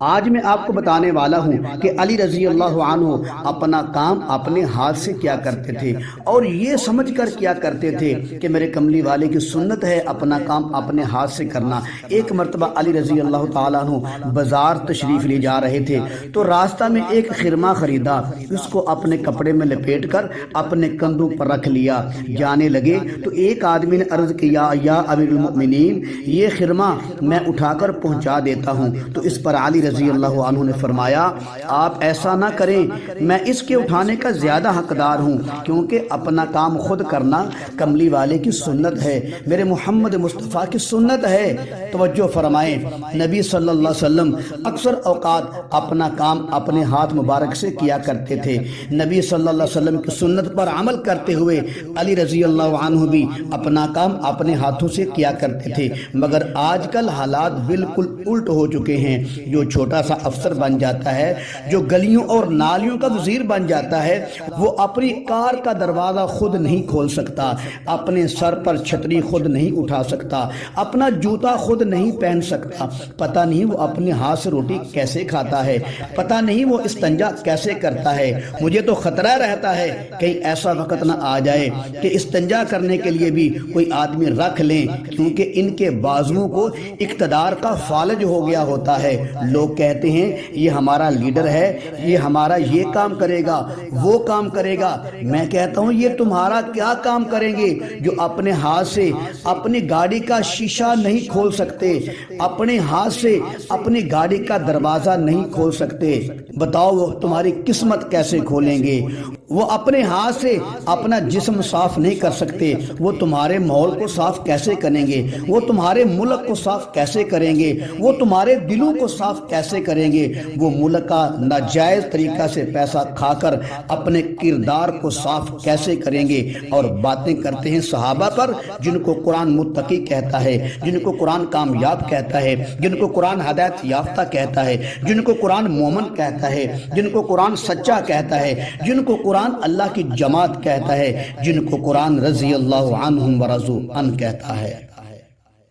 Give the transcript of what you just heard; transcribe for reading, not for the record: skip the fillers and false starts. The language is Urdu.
آج میں آپ کو بتانے والا ہوں کہ علی رضی اللہ عنہ اپنا کام اپنے ہاتھ سے کیا کرتے تھے اور یہ سمجھ کر کیا کرتے تھے کہ میرے کملی والے کی سنت ہے اپنا کام اپنے ہاتھ سے کرنا۔ ایک مرتبہ علی رضی اللہ تعالیٰ عنہ بازار تشریف لے جا رہے تھے تو راستہ میں ایک خرمہ خریدا، اس کو اپنے کپڑے میں لپیٹ کر اپنے کندھوں پر رکھ لیا۔ جانے لگے تو ایک آدمی نے عرض کیا، یا امیر المؤمنین، یہ خرمہ میں اٹھا کر پہنچا دیتا ہوں۔ تو اس پر علی رضی اللہ عنہ نے فرمایا، آپ ایسا نہ کریں، میں اس کے اٹھانے کا زیادہ حقدار ہوں، کیونکہ اپنا کام خود کرنا کملی والے کی سنت ہے، میرے محمد مصطفیٰ کی سنت ہے۔ توجہ فرمائیں، نبی صلی اللہ علیہ وسلم اکثر اوقات اپنا کام اپنے ہاتھ مبارک سے کیا کرتے تھے۔ نبی صلی اللہ علیہ وسلم کی سنت پر عمل کرتے ہوئے علی رضی اللہ عنہ بھی اپنا کام اپنے ہاتھوں سے کیا کرتے تھے، مگر آج کل حالات بالکل الٹ ہو چکے ہیں۔ جو چھوٹا سا افسر بن جاتا ہے، جو گلیوں اور نالیوں کا وزیر بن جاتا ہے، وہ اپنی کار کا دروازہ خود نہیں کھول سکتا، اپنے سر پر چھتری خود نہیں اٹھا سکتا، اپنا جوتا خود نہیں پہن سکتا، پتہ نہیں وہ اپنے ہاتھ سے روٹی کیسے کھاتا ہے، پتہ نہیں وہ استنجا کیسے کرتا ہے۔ مجھے تو خطرہ رہتا ہے کہیں ایسا وقت نہ آ جائے کہ استنجا کرنے کے لیے بھی کوئی آدمی رکھ لیں، کیونکہ ان کے بازوؤں کو اقتدار کا فالج ہو گیا ہوتا ہے۔ لوگ کہتے ہیں یہ ہمارا لیڈر ہے، یہ ہمارا یہ کام کرے گا، وہ کام کرے گا۔ میں کہتا ہوں یہ تمہارا کیا کام کریں گے جو اپنے ہاتھ سے اپنی گاڑی کا شیشہ نہیں کھول سکتے، اپنے ہاتھ سے اپنی گاڑی کا دروازہ نہیں کھول سکتے؟ بتاؤ وہ تمہاری قسمت کیسے کھولیں گے؟ وہ اپنے ہاتھ سے اپنا جسم صاف نہیں کر سکتے، وہ تمہارے ماحول کو صاف کیسے کریں گے؟ وہ تمہارے ملک کو صاف کیسے کریں گے؟ وہ تمہارے دلوں کو صاف کیسے کریں گے؟ وہ ملک کا ناجائز طریقہ سے پیسہ کھا کر اپنے کردار کو صاف کیسے کریں گے؟ اور باتیں کرتے ہیں صحابہ پر، جن کو قرآن متقی کہتا ہے، جن کو قرآن کامیاب کہتا ہے، جن کو قرآن ہدایت یافتہ کہتا ہے، جن کو قرآن مومن کہتا ہے، جن کو قرآن سچا کہتا ہے، جن کو قرآن اللہ کی جماعت کہتا ہے، جن کو قرآن رضی اللہ عنہم ورضوا عنہ کہتا ہے۔